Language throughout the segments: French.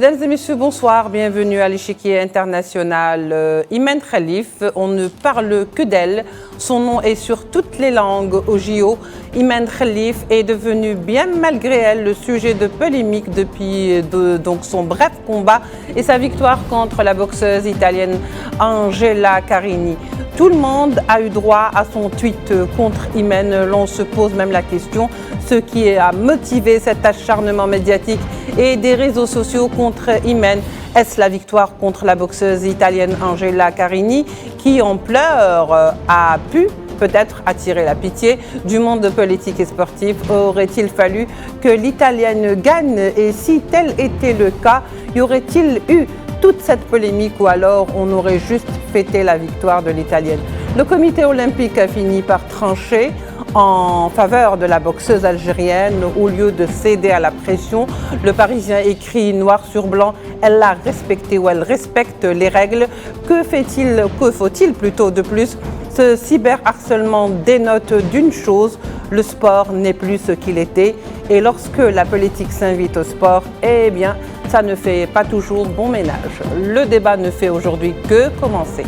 Mesdames et messieurs, bonsoir, bienvenue à l'échiquier international. Imen Khalif, on ne parle que d'elle. Son nom est sur toutes les langues au JO. Imen Khalif est devenue, bien malgré elle, le sujet de polémique depuis donc son bref combat et sa victoire contre la boxeuse italienne Angela Carini. Tout le monde a eu droit à son tweet contre Imen. L'on se pose même la question, ce qui a motivé cet acharnement médiatique et des réseaux sociaux contre Imen. Est-ce la victoire contre la boxeuse italienne Angela Carini qui, en pleurs, a pu peut-être attirer la pitié du monde politique et sportif? Aurait-il fallu que l'Italienne gagne? Et si tel était le cas, y aurait-il eu toute cette polémique ou alors on aurait juste fêté la victoire de l'Italienne? Le comité olympique a fini par trancher en faveur de la boxeuse algérienne au lieu de céder à la pression. Le Parisien écrit noir sur blanc, elle l'a respecté ou elle respecte les règles. Que faut-il plutôt de plus? Ce cyberharcèlement dénote d'une chose, le sport n'est plus ce qu'il était. Et lorsque la politique s'invite au sport, eh bien, ça ne fait pas toujours bon ménage. Le débat ne fait aujourd'hui que commencer.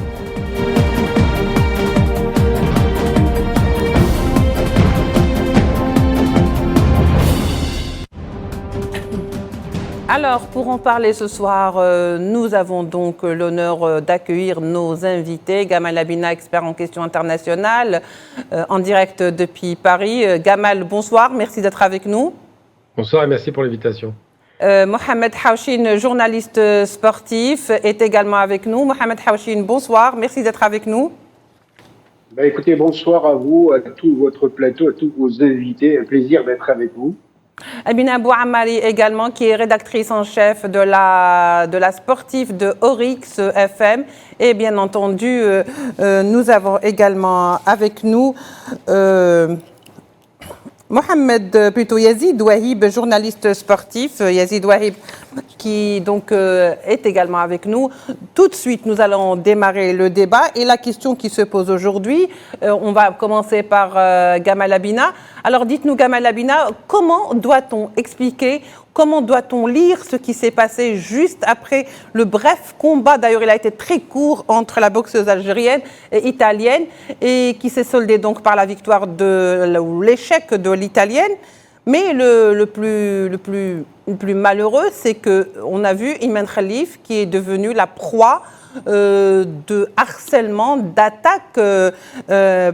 Alors, pour en parler ce soir, nous avons donc l'honneur d'accueillir nos invités. Gamal Abina, expert en questions internationales, en direct depuis Paris. Gamal, bonsoir, merci d'être avec nous. Bonsoir et merci pour l'invitation. Mohamed Hawchin, journaliste sportif, est également avec nous. Mohamed Hawchin, bonsoir, merci d'être avec nous. Écoutez, bonsoir à vous, à tout votre plateau, à tous vos invités. Un plaisir d'être avec vous. Amina Bouamari également, qui est rédactrice en chef de la sportive de Oryx FM. Et bien entendu, nous avons également avec nous Yazid Wahib, journaliste sportif. Yazid Wahib, qui donc est également avec nous. Tout de suite, nous allons démarrer le débat. Et la question qui se pose aujourd'hui, on va commencer par Gamal Abina. Alors dites-nous, Gamal Abina, comment doit-on expliquer, comment doit-on lire ce qui s'est passé juste après le bref combat, d'ailleurs il a été très court, entre la boxeuse algérienne et italienne, et qui s'est soldé donc par la victoire ou l'échec de l'italienne. Mais le plus malheureux, c'est qu'on a vu Imen Khalif qui est devenue la proie de harcèlement, d'attaques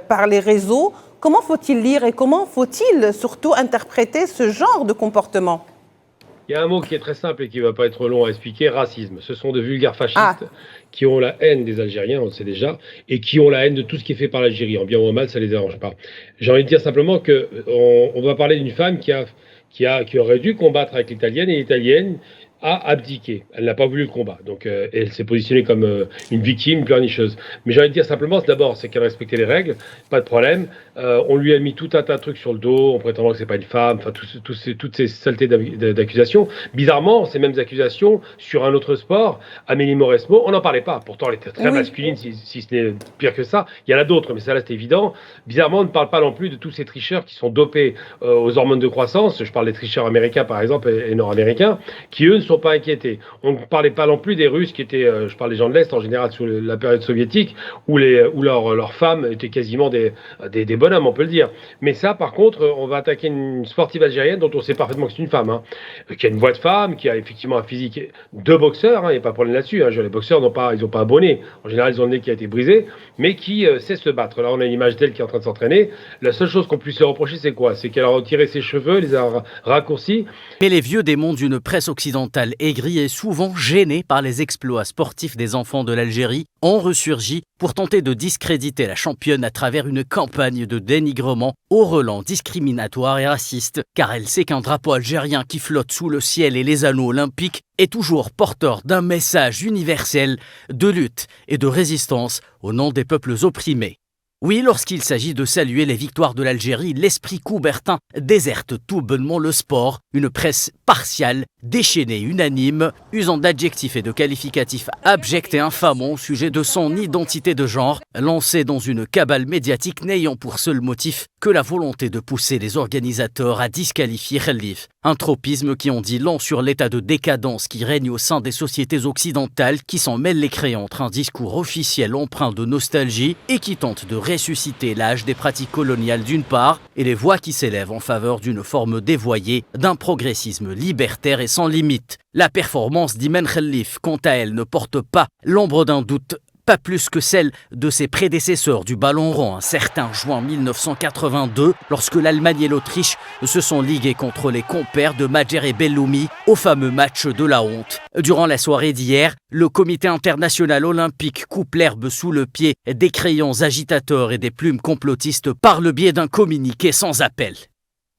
par les réseaux. Comment faut-il lire et comment faut-il surtout interpréter ce genre de comportement? Il y a un mot qui est très simple et qui ne va pas être long à expliquer, racisme. Ce sont de vulgaires fascistes qui ont la haine des Algériens, on le sait déjà, et qui ont la haine de tout ce qui est fait par l'Algérie. En bien ou en mal, ça ne les arrange pas. J'ai envie de dire simplement qu'on va parler d'une femme qui aurait dû combattre avec l'Italienne, et l'Italienne a abdiqué. Elle n'a pas voulu le combat. Donc, elle s'est positionnée comme une victime, une pleurnicheuse. Mais j'ai envie de dire simplement, d'abord, c'est qu'elle respectait les règles, pas de problème. On lui a mis tout un tas de trucs sur le dos, en prétendant que c'est pas une femme, enfin, toutes ces saletés d'accusations. Bizarrement, ces mêmes accusations sur un autre sport, Amélie Mauresmo, on n'en parlait pas. Pourtant, elle était très masculine, si ce n'est pire que ça. Il y en a d'autres, mais ça là, c'est évident. Bizarrement, on ne parle pas non plus de tous ces tricheurs qui sont dopés aux hormones de croissance. Je parle des tricheurs américains, par exemple, et nord-américains, qui, eux, ne sont pas inquiétés. On ne parlait pas non plus des Russes qui étaient, je parle des gens de l'Est en général, sous la période soviétique, où leurs femmes étaient quasiment des bonhommes, on peut le dire. Mais ça, par contre, on va attaquer une sportive algérienne dont on sait parfaitement que c'est une femme, qui a une voix de femme, qui a effectivement un physique de boxeur, il n'y a pas de problème là-dessus. Les boxeurs n'ont pas un bonnet. En général, ils ont le nez qui a été brisé, mais qui sait se battre. Là, on a une image d'elle qui est en train de s'entraîner. La seule chose qu'on puisse lui reprocher, c'est quoi? C'est qu'elle a retiré ses cheveux, les a raccourcis. Mais les vieux démons d'une presse occidentale aigrie et souvent gênée par les exploits sportifs des enfants de l'Algérie ont ressurgi pour tenter de discréditer la championne à travers une campagne de dénigrement au relent discriminatoire et raciste, car elle sait qu'un drapeau algérien qui flotte sous le ciel et les anneaux olympiques est toujours porteur d'un message universel de lutte et de résistance au nom des peuples opprimés. Oui, lorsqu'il s'agit de saluer les victoires de l'Algérie, l'esprit coubertin déserte tout bonnement le sport, une presse partiale, déchaînée, unanime, usant d'adjectifs et de qualificatifs abjects et infamants au sujet de son identité de genre, lancée dans une cabale médiatique n'ayant pour seul motif que la volonté de pousser les organisateurs à disqualifier Khalif. Un tropisme qui en dit long sur l'état de décadence qui règne au sein des sociétés occidentales qui s'en mêlent les crayons entre un discours officiel empreint de nostalgie et qui tente de ressusciter l'âge des pratiques coloniales d'une part et les voix qui s'élèvent en faveur d'une forme dévoyée d'un progressisme libertaire et sans limite. La performance d'Imen Khelif, quant à elle, ne porte pas l'ombre d'un doute, pas plus que celle de ses prédécesseurs du ballon rond un certain juin 1982, lorsque l'Allemagne et l'Autriche se sont ligués contre les compères de Madjer et Belloumi au fameux match de la honte. Durant la soirée d'hier, le comité international olympique coupe l'herbe sous le pied des crayons agitateurs et des plumes complotistes par le biais d'un communiqué sans appel.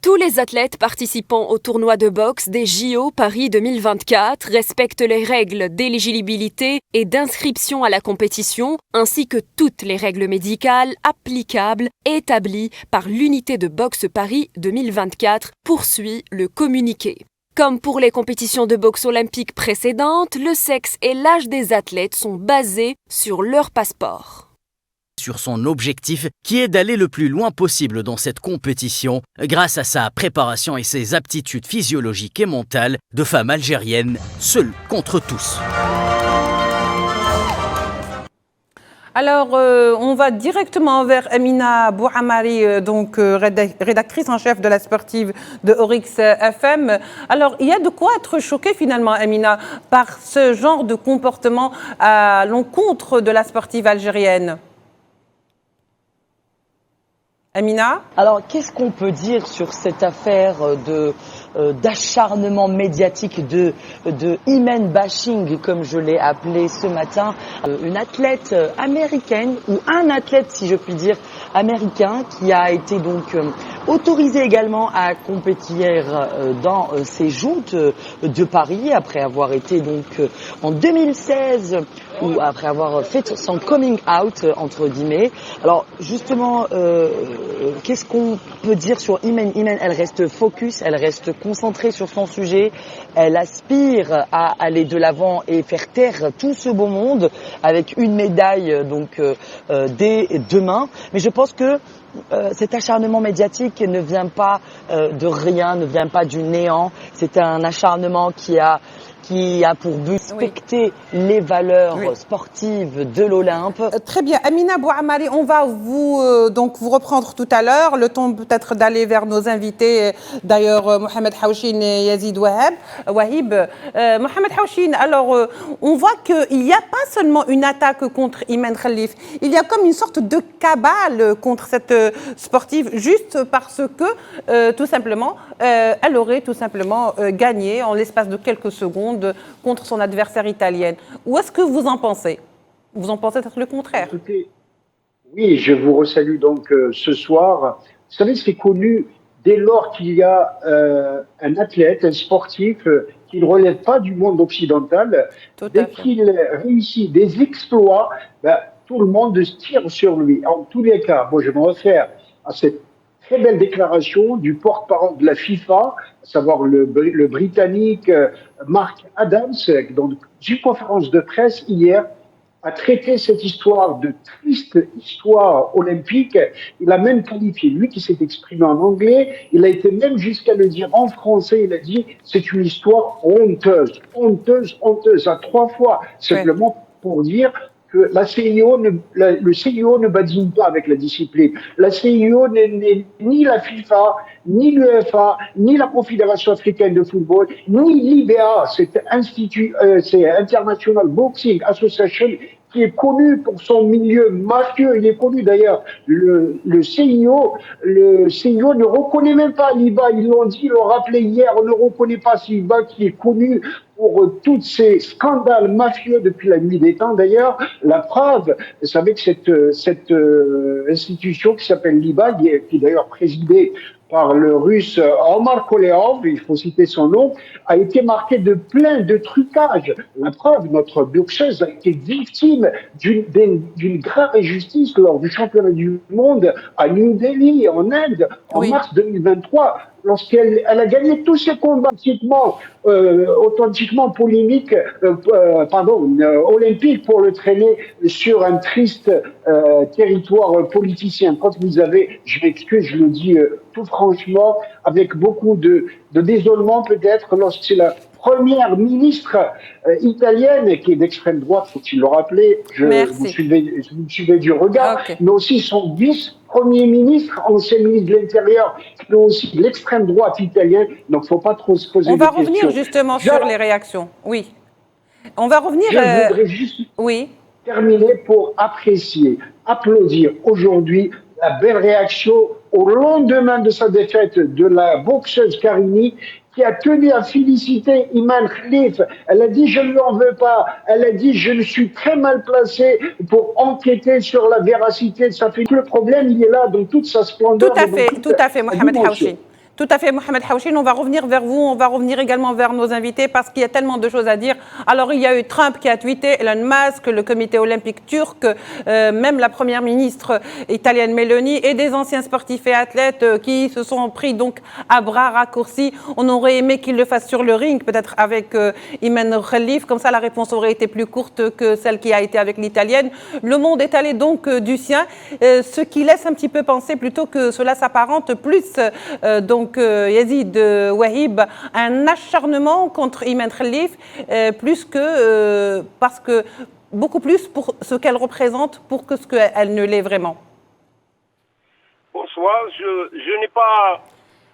Tous les athlètes participant au tournoi de boxe des JO Paris 2024 respectent les règles d'éligibilité et d'inscription à la compétition, ainsi que toutes les règles médicales applicables établies par l'unité de boxe Paris 2024, poursuit le communiqué. Comme pour les compétitions de boxe olympiques précédentes, le sexe et l'âge des athlètes sont basés sur leur passeport. Sur son objectif qui est d'aller le plus loin possible dans cette compétition grâce à sa préparation et ses aptitudes physiologiques et mentales de femme algérienne, seule contre tous. Alors, on va directement vers Amina Bouamari, rédactrice en chef de la sportive de Oryx FM. Alors, il y a de quoi être choqué finalement, Amina, par ce genre de comportement à l'encontre de la sportive algérienne. Amina ? Alors, qu'est-ce qu'on peut dire sur cette affaire d'acharnement médiatique, de Imen bashing, comme je l'ai appelé ce matin, une athlète américaine, ou un athlète, si je puis dire, américain, qui a été donc autorisé également à compétir dans ces joutes de Paris, après avoir été donc en 2016, ou après avoir fait son coming out, entre guillemets. Alors, justement, qu'est-ce qu'on peut dire sur Imen ? Imen, elle reste focus, elle reste concentrée sur son sujet, elle aspire à aller de l'avant et faire taire tout ce beau monde avec une médaille donc dès demain. Mais je pense que cet acharnement médiatique ne vient pas de rien, ne vient pas du néant. C'est un acharnement qui a pour but respecter les valeurs sportives de l'Olympe. Très bien. Amina Bouamari, on va vous reprendre tout à l'heure. Le temps peut-être d'aller vers nos invités, d'ailleurs Mohamed Hawchine et Yazid Wahib. Mohamed Hawchine, alors on voit qu'il n'y a pas seulement une attaque contre Imen Khelif, il y a comme une sorte de cabale contre cette sportive juste parce que tout simplement, elle aurait tout simplement gagné en l'espace de quelques secondes contre son adversaire italienne. Où est-ce que vous en pensez ? Vous en pensez être le contraire ? Écoutez, oui, je vous resalue donc ce soir. Vous savez, c'est connu dès lors qu'il y a un athlète, un sportif qui ne relève pas du monde occidental, dès qu'il réussit des exploits, tout le monde se tire sur lui. En tous les cas, moi je me réfère à cette très belle déclaration du porte-parole de la FIFA, à savoir le Britannique Mark Adams, dans une conférence de presse hier, a traité cette histoire de triste histoire olympique. Il a même qualifié, lui qui s'est exprimé en anglais, il a été même jusqu'à le dire en français, il a dit c'est une histoire honteuse, honteuse, honteuse, à 3 fois, simplement pour dire que le CIO ne badine pas avec la discipline. La CIO n'est ni la FIFA, ni l'UEFA, ni la Confédération africaine de football, ni l'IBA, c'est International Boxing Association, qui est connu pour son milieu mafieux. Il est connu d'ailleurs. Le CIO ne reconnaît même pas l'IBA. Ils l'ont dit, ils l'ont rappelé hier. On ne reconnaît pas l'IBA qui est connu pour tous ces scandales mafieux depuis la nuit des temps. D'ailleurs, la preuve, vous savez que cette institution qui s'appelle l'IBA, qui est d'ailleurs présidée par le russe Omar Koleov, il faut citer son nom, a été marquée de plein de trucages. La preuve, notre boxeuse a été victime d'une grave injustice lors du championnat du monde à New Delhi, en Inde, en mars 2023. lorsqu'elle a gagné tous ses combats authentiquement polémiques, olympiques, pour le traîner sur un triste territoire politicien. Quand vous avez, je m'excuse, je le dis tout franchement, avec beaucoup de désolement peut-être, lorsque la première ministre italienne, qui est d'extrême droite, faut-il le rappeler, vous me suivez du regard, mais aussi son vice-premier ministre, ancien ministre de l'Intérieur, mais aussi de l'extrême droite italienne, donc il ne faut pas trop se poser des questions. On va revenir justement sur les réactions, oui. On va revenir... Je voudrais juste terminer pour apprécier, applaudir aujourd'hui la belle réaction au lendemain de sa défaite de la boxeuse Carini, qui a tenu à féliciter Iman Khalif. Elle a dit « je ne lui en veux pas ». Elle a dit « je ne suis très mal placée pour enquêter sur la véracité de sa fille ». Le problème, il est là dans toute sa splendeur. Tout à fait, Mohamed Haouchi. Tout à fait, Mohamed Haouchi. On va revenir vers vous, on va revenir également vers nos invités parce qu'il y a tellement de choses à dire. Alors, il y a eu Trump qui a tweeté, Elon Musk, le comité olympique turc, même la première ministre italienne Meloni et des anciens sportifs et athlètes qui se sont pris donc à bras raccourcis. On aurait aimé qu'ils le fassent sur le ring, peut-être avec Iman Khalif. Comme ça, la réponse aurait été plus courte que celle qui a été avec l'italienne. Le monde est allé donc du sien, ce qui laisse un petit peu penser plutôt que cela s'apparente plus donc Yazid Wahib, un acharnement contre Iman Khalif, plus que parce que beaucoup plus pour ce qu'elle représente pour que ce qu'elle ne l'est vraiment. Bonsoir, je n'ai pas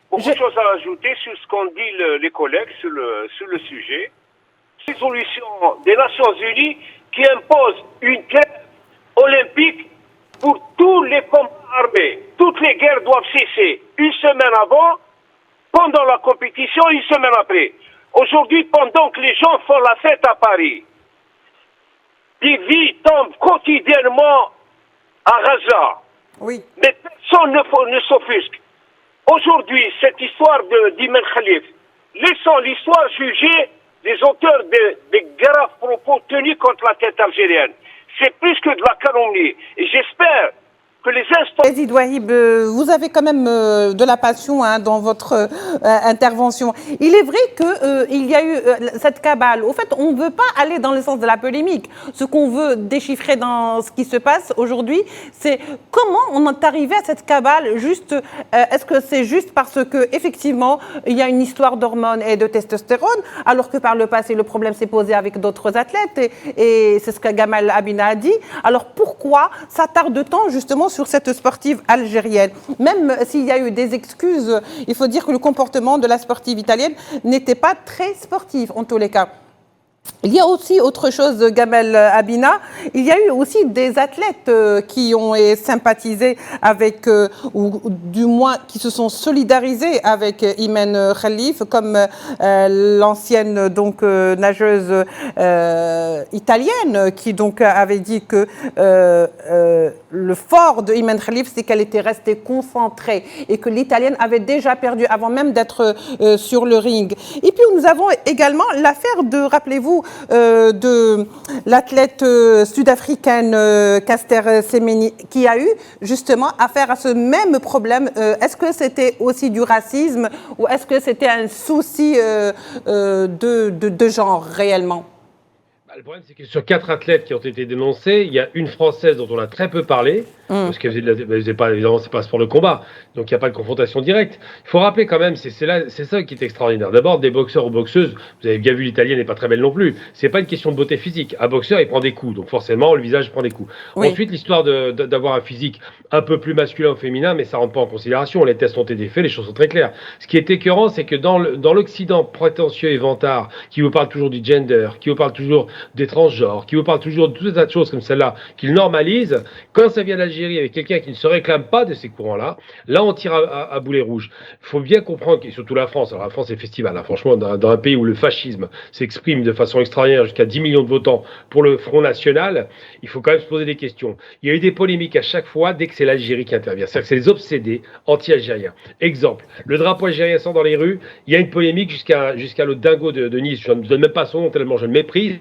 beaucoup de choses à ajouter sur ce qu'ont dit les collègues sur le sujet. Résolution des Nations Unies qui impose une guerre olympique pour tous les combats armés. Toutes les guerres doivent cesser une semaine avant, pendant la compétition, une semaine après. Aujourd'hui, pendant que les gens font la fête à Paris, des vies tombent quotidiennement à Gaza. Oui. Mais personne ne s'offusque. Aujourd'hui, cette histoire d'Iman Khalif, laissons l'histoire juger les auteurs des graves propos tenus contre la tête algérienne. C'est plus que de la calomnie. Et j'espère que les instants... Yazid Wahib, vous avez quand même de la passion dans votre intervention. Il est vrai qu'il y a eu cette cabale. Au fait, on ne veut pas aller dans le sens de la polémique. Ce qu'on veut déchiffrer dans ce qui se passe aujourd'hui, c'est comment on est arrivé à cette cabale. Juste, est-ce que c'est juste parce qu'effectivement, il y a une histoire d'hormones et de testostérone, alors que par le passé, le problème s'est posé avec d'autres athlètes, et c'est ce que Gamal Abina a dit. Alors pourquoi ça tarde tant justement sur cette sportive algérienne? Même s'il y a eu des excuses, il faut dire que le comportement de la sportive italienne n'était pas très sportif en tous les cas. Il y a aussi autre chose, Gamal Abina, il y a eu aussi des athlètes qui ont sympathisé avec, ou du moins qui se sont solidarisés avec Iman Khalif, comme l'ancienne donc nageuse italienne qui donc avait dit que le fort de Iman Khalif, c'est qu'elle était restée concentrée et que l'italienne avait déjà perdu avant même d'être sur le ring. Et puis nous avons également l'affaire de, rappelez-vous, de l'athlète sud-africaine Caster Semenya qui a eu justement affaire à ce même problème. Est-ce que c'était aussi du racisme ou est-ce que c'était un souci de genre réellement? Le problème, c'est que sur 4 athlètes qui ont été dénoncés, il y a une Française dont on a très peu parlé, parce qu'elle faisait pas, évidemment, c'est pas un sport de combat, donc il n'y a pas de confrontation directe. Il faut rappeler quand même, c'est ça qui est extraordinaire. D'abord, des boxeurs ou boxeuses, vous avez bien vu, l'italienne n'est pas très belle non plus. C'est pas une question de beauté physique. Un boxeur, il prend des coups, donc forcément, le visage prend des coups. Oui. Ensuite, l'histoire d'avoir un physique un peu plus masculin ou féminin, mais ça rentre pas en considération. Les tests ont été faits, les choses sont très claires. Ce qui est écœurant, c'est que dans l'Occident prétentieux et vantard, qui vous parle toujours du gender, qui vous parle toujours des transgenres, qui vous parle toujours de toutes ces choses comme celle-là, qu'il normalise, quand ça vient d'Algérie avec quelqu'un qui ne se réclame pas de ces courants-là, là on tire à boulet rouge. Il faut bien comprendre, et surtout la France, alors la France est festival, hein, franchement, dans un pays où le fascisme s'exprime de façon extraordinaire, jusqu'à 10 millions de votants pour le Front National, il faut quand même se poser des questions. Il y a eu des polémiques à chaque fois dès que c'est l'Algérie qui intervient, c'est-à-dire que c'est les obsédés anti-algériens. Exemple, le drapeau algérien sort dans les rues, il y a une polémique jusqu'à le dingo de Nice, je ne donne même pas son nom tellement je le méprise.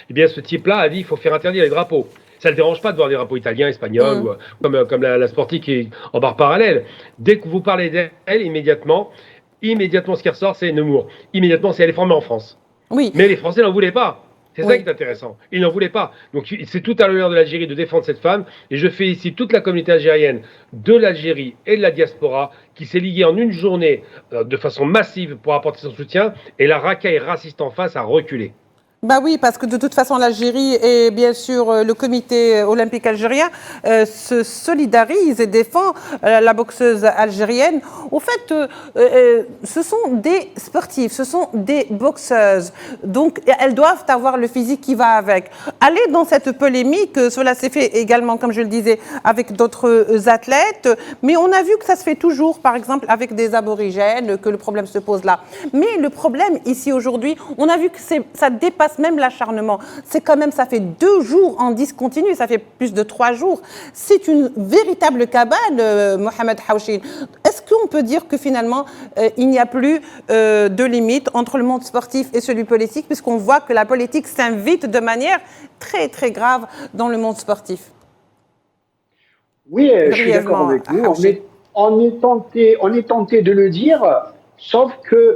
Eh bien, ce type-là a dit qu'il faut faire interdire les drapeaux. Ça ne le dérange pas de voir des drapeaux italiens, espagnols, ou comme la sportive qui est en barre parallèle. Dès que vous parlez d'elle, immédiatement, immédiatement, ce qui ressort, c'est Nemours. Immédiatement, c'est elle est formée en France. Oui. Mais les Français n'en voulaient pas. C'est ça Oui. qui est intéressant. Ils n'en voulaient pas. Donc c'est tout à l'honneur de l'Algérie de défendre cette femme. Et je félicite toute la communauté algérienne de l'Algérie et de la diaspora qui s'est liée en une journée de façon massive pour apporter son soutien. Et la racaille raciste en face a reculé. Bah oui, parce que de toute façon, l'Algérie et bien sûr le comité olympique algérien se solidarisent et défend la boxeuse algérienne. Au fait, ce sont des sportifs, ce sont des boxeuses. Donc, elles doivent avoir le physique qui va avec. Aller dans cette polémique, cela s'est fait également, comme je le disais, avec d'autres athlètes. Mais on a vu que ça se fait toujours, par exemple, avec des aborigènes, que le problème se pose là. Mais le problème ici aujourd'hui, on a vu que ça dépasse même l'acharnement. C'est quand même, ça fait 2 jours en discontinu, ça fait plus de 3 jours. C'est une véritable cabale, Mohamed Haouchine. Est-ce qu'on peut dire que finalement, il n'y a plus de limite entre le monde sportif et celui politique, puisqu'on voit que la politique s'invite de manière très, très grave dans le monde sportif? Oui, je suis d'accord avec vous. On est tenté de le dire, sauf que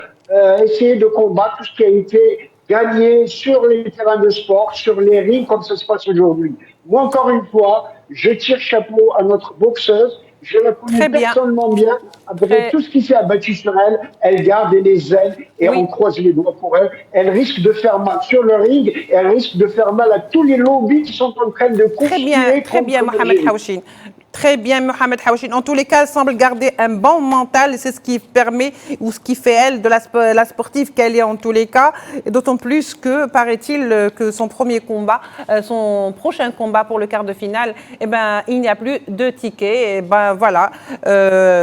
essayer de combattre tout ce qui a été gagné sur les terrains de sport, sur les rings, comme ça se passe aujourd'hui. Moi, encore une fois, je tire chapeau à notre boxeuse. Je la connais personnellement bien. Avec tout ce qui s'est abattu sur elle, elle garde les ailes et on croise les doigts pour elle. Elle risque de faire mal sur le ring et elle risque de faire mal à tous les lobbies qui sont en train de conspirer. Très bien, Mohamed Haouchine. Très bien, Mohamed Haouchine. En tous les cas, elle semble garder un bon mental et c'est ce qui permet ou ce qui fait elle de la sportive qu'elle est en tous les cas. Et d'autant plus que, paraît-il, que son prochain combat pour le quart de finale, eh ben, il n'y a plus de tickets. Et ben voilà,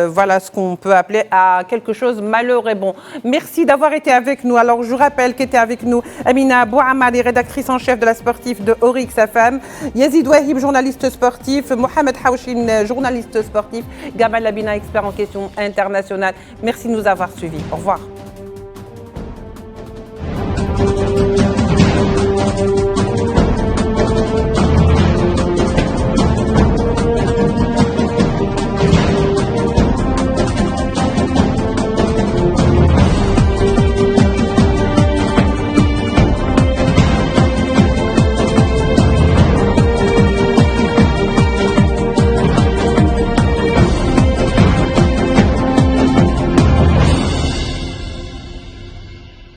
voilà ce qu'on peut appeler à quelque chose malheur et bon. Merci d'avoir été avec nous. Alors, je rappelle qu'était avec nous Amina Bouamali, rédactrice en chef de la sportive de Orix FM, Yazid Wahib, journaliste sportif, Mohamed Haouchine, journaliste sportif, Gamal Labina, expert en questions internationales. Merci de nous avoir suivis. Au revoir.